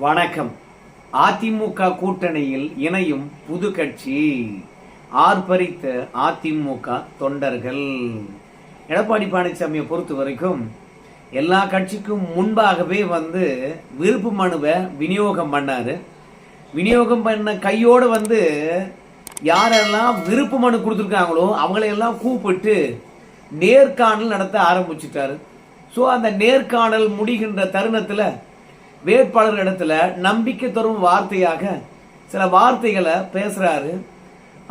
வணக்கம். அதிமுக கூட்டணியில் இணையும் புது கட்சி ஆர்ப்பரித்த அதிமுக தொண்டர்கள். எடப்பாடி பழனிசாமியை பொறுத்த வரைக்கும் எல்லா கட்சிக்கும் முன்பாகவே விருப்பு மனுவை விநியோகம் பண்ணாரு. விநியோகம் பண்ண கையோடு யாரெல்லாம் விருப்பு மனு கொடுத்துருக்காங்களோ அவங்களையெல்லாம் கூப்பிட்டு நேர்காணல் நடத்த ஆரம்பிச்சுட்டாரு. ஸோ அந்த நேர்காணல் முடிகின்ற தருணத்தில் வேட்பாளர் இடத்துல நம்பிக்கை தரும் வார்த்தையாக சில வார்த்தைகளை பேசுறாரு.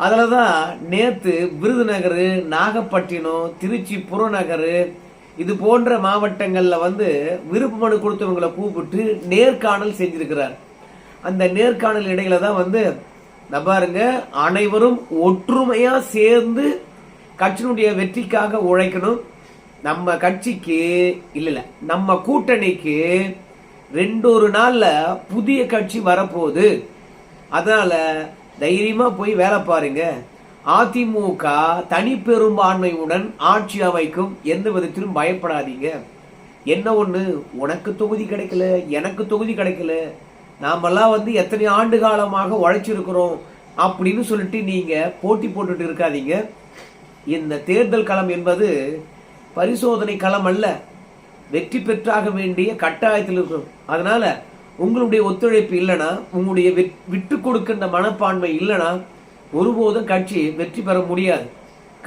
அதில் தான் நேற்று விருதுநகர், நாகப்பட்டினம், திருச்சி புறநகர் இது போன்ற மாவட்டங்களில் விருப்பு மனு கொடுத்தவங்களை கூப்பிட்டு நேர்காணல் செஞ்சிருக்கிறார். அந்த நேர்காணல் இடையில தான் பாருங்க, அனைவரும் ஒற்றுமையா சேர்ந்து கட்சியினுடைய வெற்றிக்காக உழைக்கணும். நம்ம கட்சிக்கு இல்ல நம்ம கூட்டணிக்கு 2 நாள்ல புதிய கட்சி வரப்போகுது. அதனால தைரியமா போய் வேலை பாருங்க. அதிமுக தனி பெரும்பான்மையுடன் ஆட்சி அமைக்கும், எந்த விதத்திலும் பயப்படாதீங்க. என்ன ஒண்ணு, உனக்கு தொகுதி கிடைக்கல, எனக்கு தொகுதி கிடைக்கல, நாமெல்லாம் எத்தனை ஆண்டு காலமாக உழைச்சிருக்கிறோம் அப்படின்னு சொல்லிட்டு நீங்க போட்டி போட்டுட்டு இருக்காதீங்க. இந்த தேர்தல் களம் என்பது பரிசோதனை களம் அல்ல, வெற்றி பெற்றாக வேண்டிய கட்டாயத்தில் இருக்கும். அதனால உங்களுடைய ஒத்துழைப்பு இல்லைன்னா, உங்களுடைய விட்டு கொடுக்கின்ற மனப்பான்மை இல்லைன்னா ஒருபோதும் கட்சி வெற்றி பெற முடியாது.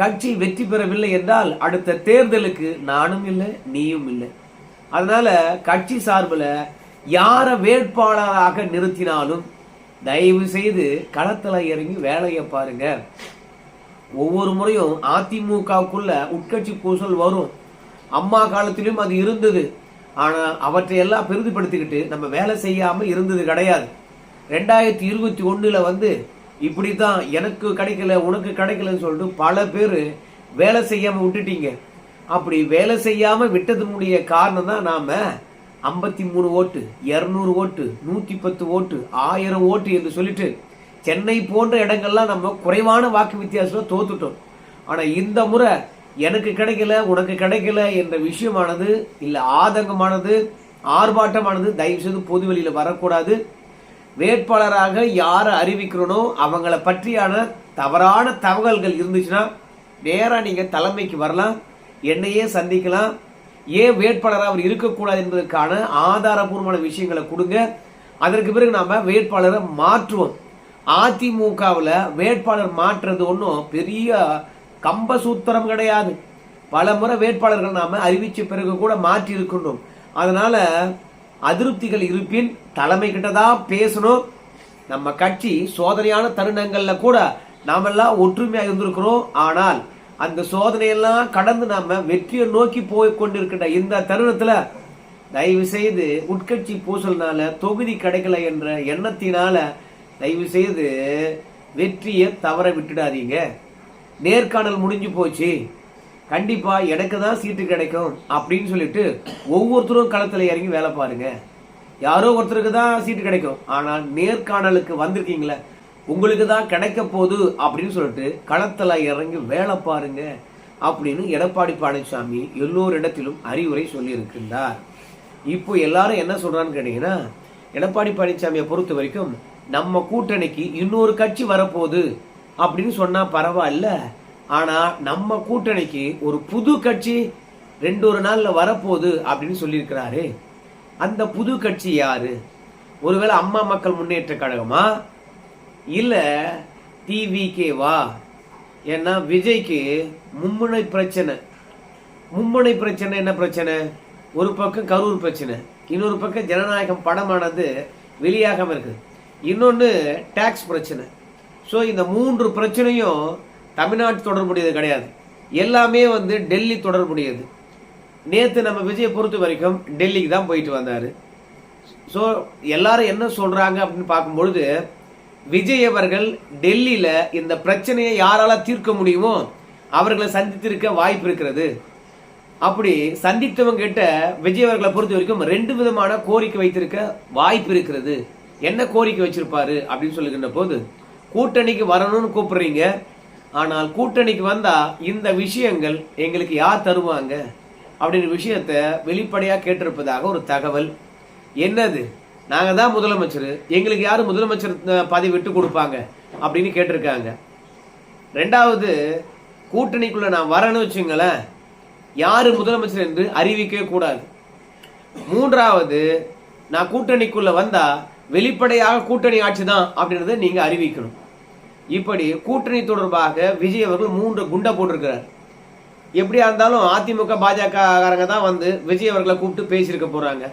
கட்சி வெற்றி பெறவில்லை என்றால் அடுத்த தேர்தலுக்கு நானும் இல்லை, நீயும் இல்லை. அதனால கட்சி சார்பில் யார வேட்பாளராக நிறுத்தினாலும் தயவு செய்து களத்துல இறங்கி வேலையை பாருங்க. ஒவ்வொரு முறையும் அதிமுகவுக்குள்ள உட்கட்சி பூசல் வரும். அம்மா காலத்திலும் அது இருந்தது. ஆனா அவற்றை எல்லாம் பெரிதுபடுத்திக்கிட்டு நம்ம வேலை செய்யாம இருந்தது கிடையாது. 2021 இப்படித்தான் எனக்கு கிடைக்கல, உனக்கு கிடைக்கலன்னு சொல்லிட்டு பல பேர் வேலை செய்யாம விட்டுட்டீங்க. அப்படி வேலை செய்யாம விட்டதனுடைய காரணம் தான் நாம 53 ஓட்டு, 200 ஓட்டு, 110 ஓட்டு, 1000 ஓட்டு என்று சொல்லிட்டு சென்னை போன்ற இடங்கள்லாம் நம்ம குறைவான வாக்கு வித்தியாசம் தோத்துட்டோம். ஆனா இந்த முறை எனக்கு கிடைக்கல, உனக்கு கிடைக்கல என்ற விஷயமானது இல்ல, ஆதங்கமானது, ஆர்ப்பாட்டமானது தயவு செய்து பொது வெளியில வரக்கூடாது. வேட்பாளராக யாரை அறிவிக்கிறனோ அவங்களை பற்றியான தவறான தகவல்கள் இருந்துச்சுன்னா நேரா நீங்க தலைமைக்கு வரலாம், என்னையே சந்திக்கலாம். ஏன் வேட்பாளராக அவர் இருக்கக்கூடாது என்பதற்கான ஆதாரபூர்வமான விஷயங்களை கொடுங்க. அதற்கு பிறகு நாம வேட்பாளரை மாற்றுவோம். அதிமுகவில் வேட்பாளர் மாற்றுறது ஒன்றும் பெரிய கம்ப சூத்திரம் கிடையாது. பல முறை வேட்பாளர்கள் நாம அறிவிச்ச பிறகு கூட மாற்றி இருக்கணும். அதனால அதிருப்திகள் இருப்பின் தலைமை கிட்டதான் பேசணும். நம்ம கட்சி சோதனையான தருணங்கள்ல கூட நாமெல்லாம் ஒற்றுமையா இருந்திருக்கிறோம். ஆனால் அந்த சோதனையெல்லாம் கடந்து நாம வெற்றியை நோக்கி போய் கொண்டிருக்கின்ற இந்த தருணத்துல தயவு செய்து உட்கட்சி பூசல்னால தொகுதி கிடைக்கல என்ற எண்ணத்தினால தயவு செய்து வெற்றியை தவற விட்டுடாதீங்க. நேர்காணல் முடிஞ்சு போச்சு, கண்டிப்பா எனக்கு தான் சீட்டு கிடைக்கும் அப்படின்னு சொல்லிட்டு ஒவ்வொருத்தரும் களத்துல இறங்கி வேலை பாருங்க. யாரோ ஒருத்தருக்கு தான் சீட்டு கிடைக்கும், ஆனால் நேர்காணலுக்கு வந்திருக்கீங்களே உங்களுக்கு தான் கிடைக்க போகுது அப்படின்னு சொல்லிட்டு களத்துல இறங்கி வேலை பாருங்க அப்படின்னு எடப்பாடி பழனிசாமி எல்லோரிடத்திலும் அறிவுரை சொல்லி இருக்கின்றார். இப்போ எல்லாரும் என்ன சொல்றான்னு கேட்டீங்கன்னா, எடப்பாடி பழனிசாமியை பொறுத்த வரைக்கும் நம்ம கூட்டணிக்கு இன்னொரு கட்சி வரப்போகுது அப்படின்னு சொன்னா பரவாயில்ல, ஆனா நம்ம கூட்டணிக்கு ஒரு புது கட்சி 2 நாள்ல வரப்போகுது அப்படின்னு சொல்லியிருக்கிறாரு. அந்த புது கட்சி யாரு? ஒருவேளை அம்மா மக்கள் முன்னேற்ற கழகமா, இல்ல டிவிகேவா? ஏன்னா விஜய்க்கு மும்முனை பிரச்சனை. மும்முனை பிரச்சனை என்ன பிரச்சனை? ஒரு பக்கம் கரூர் பிரச்சனை, இன்னொரு பக்கம் ஜனநாயகம் படமானது வெளியாகாம இருக்கு, இன்னொன்னு டாக்ஸ் பிரச்சனை. ஸோ இந்த 3 பிரச்சனையும் தமிழ்நாட்டு தொடர்புடையது கிடையாது, எல்லாமே டெல்லி தொடர்புடையது. நேற்று நம்ம விஜயை பொறுத்த வரைக்கும் டெல்லிக்கு தான் போயிட்டு வந்தாரு. ஸோ எல்லாரும் என்ன சொல்றாங்க அப்படின்னு பார்க்கும்பொழுது, விஜய் அவர்கள் டெல்லியில இந்த பிரச்சனையை யாரால தீர்க்க முடியுமோ அவர்களை சந்தித்திருக்க வாய்ப்பு இருக்கிறது. அப்படி சந்தித்தவங்க கிட்ட விஜய் அவர்களை பொறுத்த வரைக்கும் 2 விதமான கோரிக்கை வைத்திருக்க வாய்ப்பு இருக்கிறது. என்ன கோரிக்கை வச்சிருப்பாரு அப்படின்னு சொல்லுகின்ற போது, கூட்டணிக்கு வரணும்னு கூப்பிடுறீங்க, ஆனால் கூட்டணிக்கு வந்தா இந்த விஷயங்கள் எங்களுக்கு யார் தருவாங்க அப்படின்ற விஷயத்த வெளிப்படையா கேட்டிருப்பதாக ஒரு தகவல். என்னது? நாங்க தான் முதலமைச்சர், எங்களுக்கு யாரு முதலமைச்சர் பதவி விட்டு கொடுப்பாங்க அப்படின்னு கேட்டிருக்காங்க. ரெண்டாவது, கூட்டணிக்குள்ள நான் வரேன்னு வச்சுங்களேன், யாரு முதலமைச்சர் என்று அறிவிக்கவே கூடாது. மூன்றாவது, நான் கூட்டணிக்குள்ள வந்தா வெளிப்படையாக கூட்டணி ஆட்சி தான் அப்படின்றத நீங்க அறிவிக்கணும். இப்படி கூட்டணி தொடர்பாக விஜய் அவர்கள் 3 குண்டை போட்டிருக்கிறார். எப்படியா இருந்தாலும் அதிமுக பாஜக காரங்க தான் வந்து விஜய் அவர்களை கூப்பிட்டு பேசியிருக்க போறாங்க.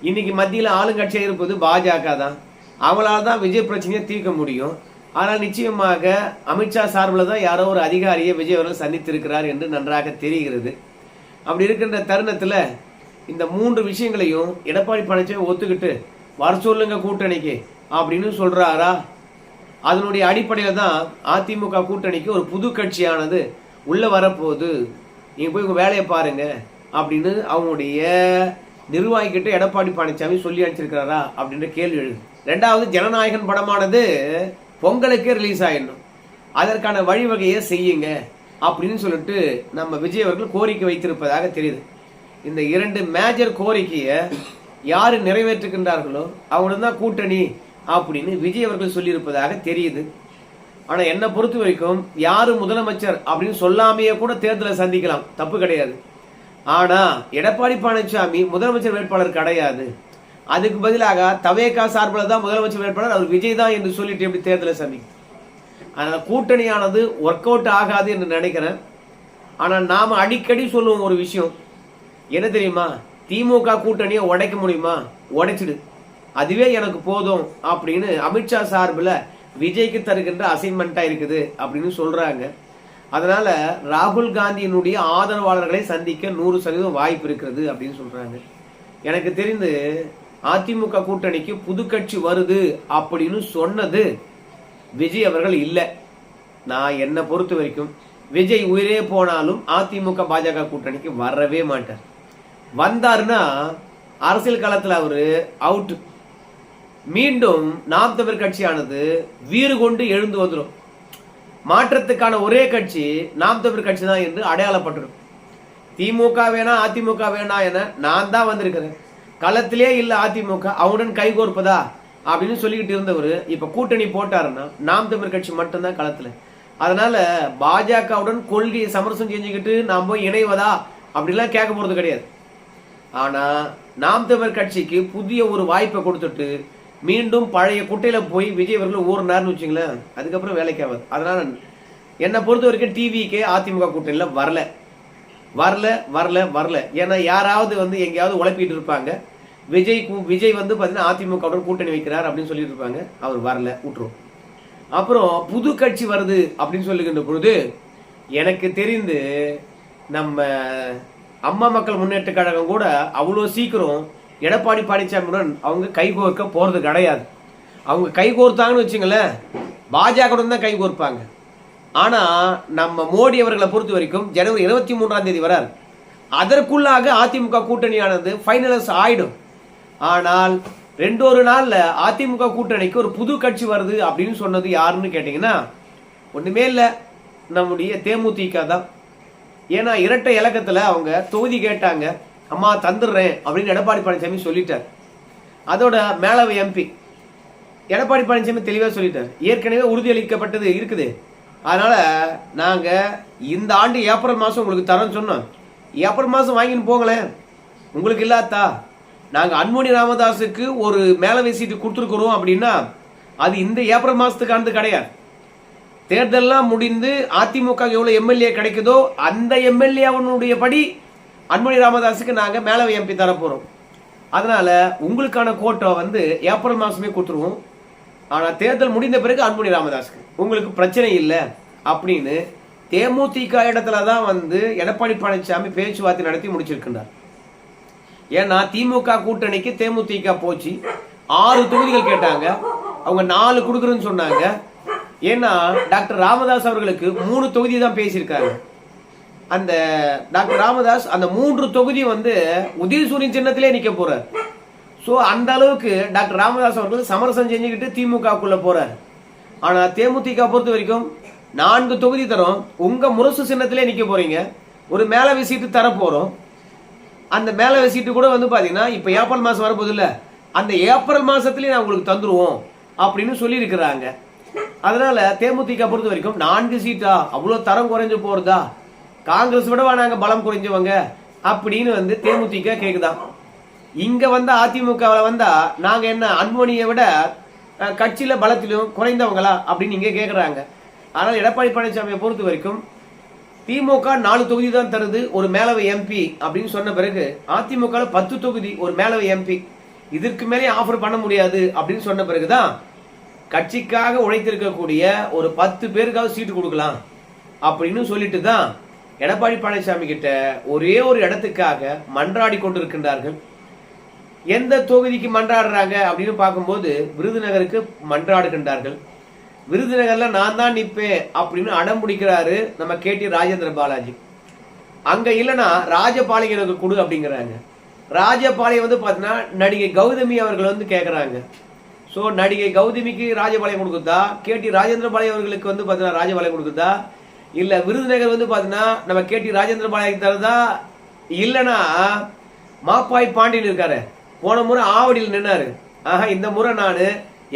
இன்னைக்கு மத்தியில் ஆளுங்கட்சியாக இருப்பது பாஜக தான். அவங்களால தான் விஜய் பிரச்சனையை தீர்க்க முடியும். ஆனால் நிச்சயமாக அமித்ஷா சார்பில் தான் யாரோ ஒரு அதிகாரியை விஜய் அவர்கள் சந்தித்திருக்கிறார் என்று நன்றாக தெரிகிறது. அப்படி இருக்கின்ற தருணத்தில் இந்த 3 விஷயங்களையும் எடப்பாடி பழனிசாமி ஒத்துக்கிட்டு வர சொல்லுங்க கூட்டணிக்கு அப்படின்னு சொல்றாரா? அதனுடைய அடிப்படையில் தான் அதிமுக கூட்டணிக்கு ஒரு புது கட்சியானது உள்ள வரப்போகுது, நீங்க போய் உங்க வேலையை பாருங்க அப்படின்னு அவங்களுடைய நிர்வாகிக்கிட்ட எடப்பாடி பழனிசாமி சொல்லி அனுப்பிச்சிருக்கிறாரா அப்படின்ற கேள்வி எழுது. ரெண்டாவது, ஜனநாயகன் படமானது பொங்கலுக்கே ரிலீஸ் ஆயிடணும், அதற்கான வழிவகையை செய்யுங்க அப்படின்னு சொல்லிட்டு நம்ம விஜய் அவர்கள் கோரிக்கை வைத்திருப்பதாக தெரியுது. இந்த 2 மேஜர் கோரிக்கையை யாரு நிறைவேற்றுகின்றார்களோ அவங்களுக்கு தான் கூட்டணி அப்படின்னு விஜய் அவர்கள் சொல்லியிருப்பதாக தெரியுது. ஆனா என்னை பொறுத்த வரைக்கும் யாரு முதலமைச்சர் அப்படின்னு சொல்லாமையே கூட தேர்தலை சந்திக்கலாம், தப்பு கிடையாது. ஆனா எடப்பாடி பழனிசாமி முதலமைச்சர் வேட்பாளர் கிடையாது. அதுக்கு பதிலாக தவேகா சார்பில் தான் முதலமைச்சர் வேட்பாளர் அவர் விஜய் தான் என்று சொல்லிட்டு எப்படி தேர்தலை சந்திக்கும்? அதனால கூட்டணியானது ஒர்க் அவுட் ஆகாது என்று நினைக்கிறேன். ஆனா நாம அடிக்கடி சொல்லுவோம் ஒரு விஷயம் என்ன தெரியுமா? திமுக கூட்டணியை உடைக்க முடியுமா? உடைச்சிடு, அதுவே எனக்கு போதும் அப்படின்னு அமித்ஷா சார்பில் விஜய்க்கு தருகின்ற அசைன்மெண்டா இருக்குது அப்படின்னு சொல்றாங்க. அதனால ராகுல் காந்தியினுடைய ஆதரவாளர்களை சந்திக்க 100% வாய்ப்பு இருக்கிறது அப்படின்னு சொல்றாங்க. எனக்கு தெரிந்து அதிமுக கூட்டணிக்கு புது கட்சி வருது அப்படின்னு சொன்னது விஜய் அவர்கள் இல்லை. நான் என்னை பொறுத்த வரைக்கும் விஜய் உயிரே போனாலும் அதிமுக பாஜக கூட்டணிக்கு வரவே மாட்டார். வந்தாருன்னா அரசியல் களத்தில் அவரு அவுட். மீண்டும் நாம் தமிழர் கட்சியானது வீறு கொண்டு எழுந்து வந்துடும். மாற்றத்துக்கான ஒரே கட்சி நாம் தமிழர் கட்சி தான் என்று அடையாளப்பட்டுடும். திமுக வேணா அதிமுக வேணா என நான் தான் வந்திருக்கிறேன், களத்திலே இல்ல அதிமுக அவனுடன் கைகோர்ப்பதா அப்படின்னு சொல்லிக்கிட்டு இருந்தவர் இப்ப கூட்டணி போட்டாருன்னா நாம் தமிழர் கட்சி மட்டும்தான் களத்துல. அதனால பாஜகவுடன் கொள்கையை சமரசம் செஞ்சுக்கிட்டு நாம் போய் இணைவதா அப்படிலாம் கேட்க போறது கிடையாது. ஆனா நாம் தமிழர் கட்சிக்கு புதிய ஒரு வாய்ப்பை கொடுத்துட்டு மீண்டும் பழைய குட்டையில போய் விஜய் அவர்கள் ஊறினார்னு வச்சுங்களேன், அதுக்கப்புறம் வேலைக்கு ஆகாது. அதனால என்னை பொறுத்த வரைக்கும் டிவிக்கே அதிமுக கூட்டணியில வரல வரல வரல வரல. ஏன்னா யாராவது வந்து எங்கேயாவது உழைப்பிட்டு இருப்பாங்க, விஜய் வந்து பாத்தீங்கன்னா அதிமுகவுடன் கூட்டணி வைக்கிறார் அப்படின்னு சொல்லிட்டு இருப்பாங்க, அவர் வரல, விட்டுரும். அப்புறம் புது கட்சி வருது அப்படின்னு சொல்லுகின்ற பொழுது எனக்கு தெரிந்து நம்ம அம்மா மக்கள் முன்னேற்ற கழகம் கூட அவ்வளோ சீக்கிரம் எடப்பாடி பழனிசாமியுடன் அவங்க கைகோர்க்க போறது கிடையாது. அவங்க கைகோர்த்தாங்கன்னு வச்சுங்களேன், பாஜகவுடன் தான் கைகோர்ப்பாங்க. ஆனா நம்ம மோடி அவர்களை பொறுத்த வரைக்கும் ஜனவரி 23ஆம் தேதி வரார், அதற்குள்ளாக அதிமுக கூட்டணியானது ஃபைனலைஸ் ஆயிடும். ஆனால் 2 நாள்ல அதிமுக கூட்டணிக்கு ஒரு புது கட்சி வருது அப்படின்னு சொன்னது யாருன்னு கேட்டீங்கன்னா ஒண்ணுமே இல்ல, நம்முடைய தேமுதிக தான். ஏன்னா இரட்டை இலக்கத்துல அவங்க தொகுதி கேட்டாங்க, அம்மா தந்துடுறேன் அப்படின்னு எடப்பாடி பழனிசாமி சொல்லிட்டார். அதோட மேலவை எம்பி எடப்பாடி பழனிசாமி தெளிவா சொல்லிட்டார், ஏற்கனவே உறுதியளிக்கப்பட்டது இருக்குது, அதனால நாங்க இந்த ஆண்டு ஏப்ரல் மாசம் உங்களுக்கு தரோம்னு சொன்னோம், ஏப்ரல் மாசம் வாங்கின்னு போங்களேன், உங்களுக்கு இல்லாதா நாங்க அன்புமணி ராமதாஸுக்கு ஒரு மேலவை சீட்டு கொடுத்துருக்கிறோம் அப்படின்னா அது இந்த ஏப்ரல் மாசத்துக்கானது கிடையாது. தேர்தல்லாம் முடிந்து அதிமுக எவ்வளவு எம்எல்ஏ கிடைக்குதோ அந்த எம்எல்ஏ படி அன்புமணி ராமதாஸுக்கு நாங்க மேலவை எம்பி தர போறோம். அதனால உங்களுக்கான கோட்டை வந்து ஏப்ரல் மாசமே கொடுத்துருவோம், ஆனா தேர்தல் முடிந்த பிறகு அன்புமணி ராமதாஸுக்கு உங்களுக்கு பிரச்சனை இல்லை அப்படின்னு தேமுதிக இடத்துலதான் வந்து எடப்பாடி பழனிசாமி பேச்சுவார்த்தை நடத்தி முடிச்சிருக்கின்றார். ஏன்னா திமுக கூட்டணிக்கு தேமுதிக போச்சு, 6 தொகுதிகள் கேட்டாங்க, அவங்க 4 கொடுக்குறேன்னு சொன்னாங்க. ஏன்னா டாக்டர் ராமதாஸ் அவர்களுக்கு 3 தொகுதி தான் பேசியிருக்காங்க. அந்த டாக்டர் ராமதாஸ் அந்த 3 தொகுதி வந்து உதயசூரியன் சின்னத்திலே நிக்க போறார். சோ அந்த அளவுக்கு டாக்டர் ராமதாஸ் அவர்கள் சமரசம் செஞ்சுக்கிட்டு திமுகக்குள்ள போறார். ஆனா தேமுதிக பொறுத்த வரைக்கும் 4 தொகுதி தரோம், உங்க முரசு சின்னத்திலே நிக்க போறீங்க, ஒரு மேலவை சீட்டு தர போறோம். அந்த மேலவை சீட்டு கூட வந்து பாத்தீங்கன்னா இப்ப ஏப்ரல் மாசம் வரப்போது இல்ல, அந்த ஏப்ரல் மாசத்துலயே நான் உங்களுக்கு தந்துருவோம் அப்படின்னு சொல்லி இருக்கிறாங்க. அதனால தேமுதிக பொறுத்த வரைக்கும் 4 சீட்டா அவ்வளவு தரம் குறைஞ்சு போறதா, காங்கிரஸ் விடவா நாங்க பலம் குறைஞ்சவங்க அப்படின்னு தேமுதிக கேக்குதான். இங்க அதிமுக வந்தா நாங்க என்ன அன்புமணியை விட கட்சியில பலத்திலும் குறைந்தவங்களா அப்படின்னு இங்க கேக்குறாங்க. ஆனால் எடப்பாடி பழனிசாமியை பொறுத்த வரைக்கும் திமுக 4 தொகுதி தான் தருது, ஒரு மேலவை எம்பி அப்படின்னு சொன்ன பிறகு அதிமுக 10 தொகுதி ஒரு மேலவை எம்பி, இதற்கு மேலே ஆஃபர் பண்ண முடியாது அப்படின்னு சொன்ன பிறகுதான் கட்சிக்காக உழைத்திருக்கக்கூடிய ஒரு 10 பேருக்காவது சீட்டு கொடுக்கலாம் அப்படின்னு சொல்லிட்டு தான் எடப்பாடி பழனிசாமி கிட்ட ஒரே ஒரு இடத்துக்காக மன்றாடி கொண்டிருக்கின்றார்கள். எந்த தொகுதிக்கு மன்றாடுறாங்க அப்படின்னு பார்க்கும்போது விருதுநகருக்கு மன்றாடுகின்றார்கள். விருதுநகர்ல நான் தான் நிப்பேன் அப்படின்னு அடம் பிடிக்கிறாரு நம்ம கேடி ராஜேந்திர பாலாஜி. அங்க இல்லைன்னா ராஜபாளையனுக்கு கொடு அப்படிங்கிறாங்க. ராஜபாளையம் பாத்தீங்கன்னா நடிகை கௌதமி அவர்கள் கேட்கறாங்க. ஸோ நடிகை கௌதமிக்கு ராஜபாளையம் கொடுக்குதா, கேடி ராஜேந்திர பாளையம் அவர்களுக்கு பாத்தீங்கன்னா ராஜபாளையம் கொடுக்குதா, இல்ல விருதுநகர் பாத்தீங்கன்னா நம்ம கேடி ராஜேந்திர பாளையம் தரதா, இல்லைன்னா மாப்பாய் பாண்டியன் இருக்காரு, போன முறை ஆவடியில் நின்னாரு, ஆஹா இந்த முறை நானு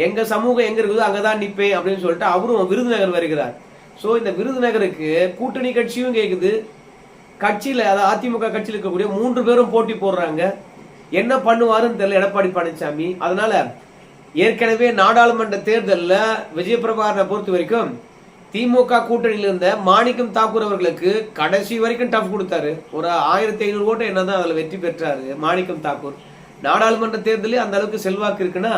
எங்க சமூகம் எங்க இருக்குதோ அங்கதான் நிப்பேன் அப்படின்னு சொல்லிட்டு அவரும் விருதுநகர் வருகிறார். சோ இந்த விருதுநகருக்கு கூட்டணி கட்சியும் கேக்குது, கட்சியில அதாவது அதிமுக கட்சியில் இருக்கக்கூடிய 3 பேரும் போட்டி போடுறாங்க. என்ன பண்ணுவாருன்னு தெரியல எடப்பாடி பழனிசாமி. அதனால ஏற்கனவே நாடாளுமன்ற தேர்தலில் விஜயபிரபாகரனை பொறுத்த வரைக்கும் திமுக கூட்டணியில் இருந்த மாணிக்கம் தாக்கூர் அவர்களுக்கு கடைசி வரைக்கும் டஃப் கொடுத்தாரு. ஒரு 1500 ஓட்டு என்னதான் அதுல வெற்றி பெற்றாரு மாணிக்கம் தாக்கூர். நாடாளுமன்ற தேர்தலில் அந்த அளவுக்கு செல்வாக்கு இருக்குன்னா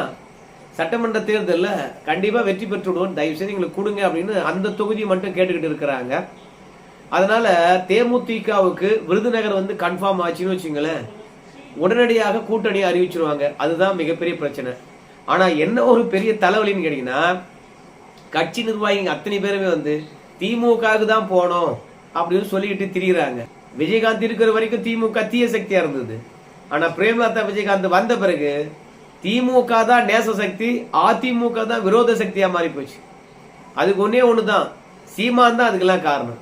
சட்டமன்ற தேர்தலில் கண்டிப்பா வெற்றி பெற்றுடுவோம், தயவு செய்து எங்களுக்கு கொடுங்க அப்படின்னு அந்த தொகுதியை மட்டும் கேட்டுக்கிட்டு இருக்கிறாங்க. அதனால தேமுதிகவுக்கு விருதுநகர் கன்ஃபார்ம் ஆச்சுன்னு வச்சுங்களேன், உடனடியாக கூட்டணி அறிவிச்சிருவாங்க. அதுதான் மிகப்பெரிய பிரச்சனை. ஆனா என்ன ஒரு பெரிய தலைவலின்னு கேட்டீங்கன்னா, கட்சி நிர்வாகிங்க அத்தனை பேருமே திமுகவுக்கு தான் போனோம் அப்படின்னு சொல்லிட்டு திரிகிறாங்க. விஜயகாந்த் இருக்கிற வரைக்கும் திமுக தீய சக்தியா இருந்தது. ஆனா பிரேமலதா விஜயகாந்த் வந்த பிறகு திமுக தான் நேச சக்தி, அதிமுக தான் விரோத சக்தியா மாறி போச்சு. அதுக்கு ஒண்ணுதான், சீமான் தான் அதுக்கெல்லாம் காரணம்,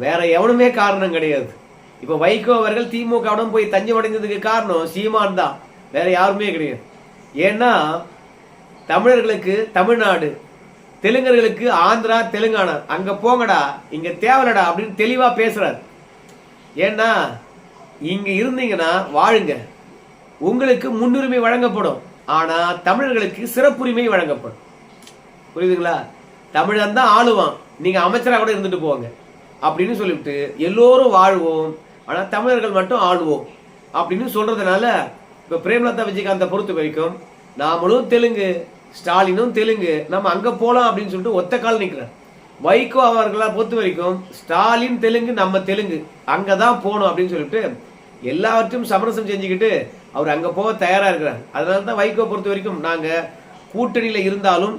வேற எவனுமே காரணம் கிடையாது. இப்ப வைகோ அவர்கள் திமுகவுடன் போய் தஞ்சம் அடைந்ததுக்கு காரணம் சீமான் தான், வேற யாருமே கிடையாது. ஏன்னா தமிழர்களுக்கு தமிழ்நாடு, தெலுங்கர்களுக்கு ஆந்திரா தெலுங்கானா, அங்க போங்கடா இங்க தேவலடா அப்படின்னு தெளிவா பேசுறாரு. ஏன்னா இங்க இருந்தீங்கன்னா வாழுங்க, உங்களுக்கு முன்னுரிமை வழங்கப்படும், ஆனா தமிழர்களுக்கு சிறப்புரிமை வழங்கப்படும். புரியுதுங்களா? தமிழன் தான் ஆளுவான், நீங்க அமைச்சரா கூட இருந்துட்டு போங்க அப்படின்னு சொல்லிவிட்டு எல்லோரும் வாழ்வோம், ஆனா தமிழர்கள் மட்டும் ஆளுவோம் அப்படின்னு சொல்றதுனால இப்ப பிரேமலதா விஜயகாந்தை பொறுத்த வரைக்கும் நாமளும் தெலுங்கு, ஸ்டாலினும் தெலுங்கு, நம்ம அங்க போலாம் அப்படின்னு சொல்லிட்டு ஒத்த கால் நிக்கிறார். வைகோ அவர்களை பொறுத்த வரைக்கும் ஸ்டாலின் தெலுங்கு, நம்ம தெலுங்கு, அங்கதான் போகணும் அப்படின்னு சொல்லிட்டு எல்லாவற்றையும் சமரசம் செஞ்சுக்கிட்டு அவர் அங்க போக தயாரா இருக்கிறார். அதனாலதான் வைகோ பொறுத்த வரைக்கும் நாங்க கூட்டணியில இருந்தாலும்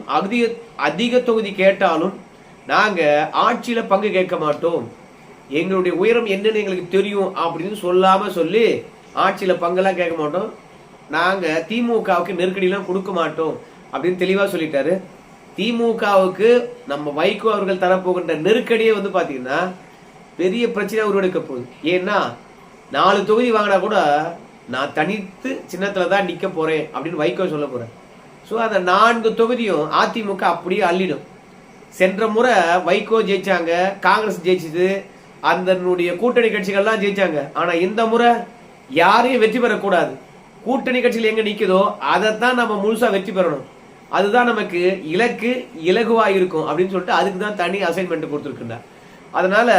அதிக தொகுதி கேட்டாலும் நாங்க ஆட்சியில பங்கு கேட்க மாட்டோம், எங்களுடைய உயரம் என்னன்னு எங்களுக்கு தெரியும் அப்படின்னு சொல்லாம சொல்லி ஆட்சியில பங்கெல்லாம் கேட்க மாட்டோம், நாங்க திமுகவுக்கு நெருக்கடியெல்லாம் கொடுக்க மாட்டோம் அப்படின்னு தெளிவா சொல்லிட்டாரு. திமுகவுக்கு நம்ம வைகோ அவர்கள் தரப்போகின்ற நெருக்கடியே பாத்தீங்கன்னா பெரிய பிரச்சனை உருவெடுக்க போகுது. ஏன்னா 4 தொகுதி வாங்கினா கூட நான் தனித்து சின்னத்துல தான் நிக்க போறேன் அப்படின்னு வைகோ சொல்ல போறேன். ஸோ அந்த 4 தொகுதியும் அதிமுக அப்படியே அள்ளிடும். சென்ற முறை வைகோ ஜெயிச்சாங்க, காங்கிரஸ் ஜெயிச்சது, அதனுடைய கூட்டணி கட்சிகள்லாம் ஜெயிச்சாங்க. ஆனா இந்த முறை யாரையும் வெற்றி பெறக்கூடாது, கூட்டணி கட்சிகள் எங்க நிக்குதோ அதைத்தான் நம்ம முழுசா வெற்றி பெறணும், அதுதான் நமக்கு இலக்கு இலகுவா இருக்கும் அப்படின்னு சொல்லிட்டு அதுக்கு தான் தனி அசைன்மெண்ட் கொடுத்துருக்குறார். அதனால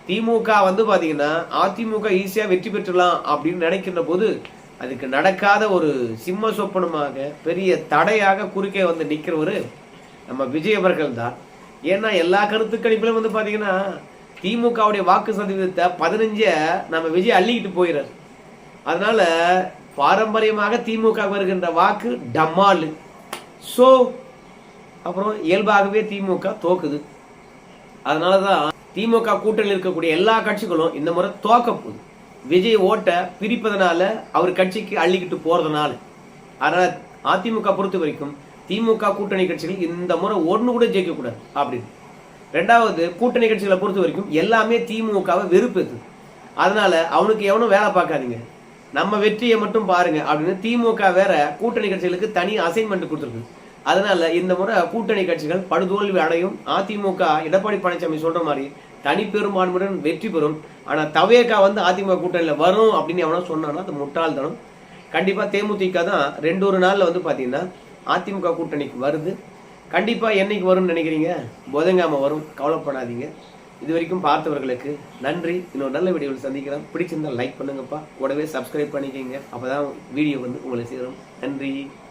திமுக பாத்தீங்கன்னா அதிமுக ஈஸியா வெற்றி பெற்றலாம் அப்படின்னு நினைக்கின்ற போது அதுக்கு நடக்காத ஒரு சிம்ம சொப்பனமாக பெரிய தடையாக குறுக்கே நிக்கிறவரு நம்ம விஜய் அவர்கள் தான். ஏன்னா எல்லா கருத்து கணிப்பிலும் பாத்தீங்கன்னா திமுகவுடைய வாக்கு சதவீதத்தை 15 நம்ம விஜய் அள்ளிக்கிட்டு போயிறார். அதனால பாரம்பரியமாக திமுக வருகின்ற வாக்கு டம்மாலு. சோ அப்புறம் இயல்பாகவே திமுக தோக்குது. அதனாலதான் திமுக கூட்டணியில் இருக்கக்கூடிய எல்லா கட்சிகளும் இந்த முறை தோக்க போகுது, விஜய் ஓட்டை பிரிப்பதனால, அவர் கட்சிக்கு அள்ளிக்கிட்டு போறதுனால. அதனால அதிமுக பொறுத்த வரைக்கும் திமுக கூட்டணி கட்சிகள் இந்த முறை ஒண்ணு கூட ஜெயிக்க கூடாது அப்படின்னு. 2வது, கூட்டணி கட்சிகளை பொறுத்த வரைக்கும் எல்லாமே திமுகவை வெறுப்பேது. அதனால அவனுக்கு எவனும் வேலை பார்க்காதீங்க, நம்ம வெற்றியை மட்டும் பாருங்க அப்படின்னு திமுக வேற கூட்டணி கட்சிகளுக்கு தனி அசைன்மெண்ட் கொடுத்துருக்கு. அதனால இந்த முறை கூட்டணி கட்சிகள் படுதோல்வி அடையும். அதிமுக எடப்பாடி பழனிசாமி சொல்ற மாதிரி தனி பெரும்பான்மையுடன் வெற்றி பெறும். ஆனா தவேகா அதிமுக கூட்டணியில வரும் அப்படின்னு எவனோ சொன்னான்னா அது முட்டாள்தனம். கண்டிப்பா தேமுதிக தான் 2 நாள்ல பாத்தீங்கன்னா அதிமுக கூட்டணிக்கு வருது. கண்டிப்பா என்னைக்கு வரும்னு நினைக்கிறீங்க? புதன்கிழமை வரும், கவலைப்படாதீங்க. இது வரைக்கும் பார்த்தவர்களுக்கு நன்றி. இன்னொரு நல்ல வீடியோவில் சந்திக்கிறேன். பிடிச்சிருந்தா லைக் பண்ணுங்கப்பா, கூடவே சப்ஸ்கிரைப் பண்ணிக்கோங்க. அப்பதான் வீடியோ உங்களை சேரும். நன்றி.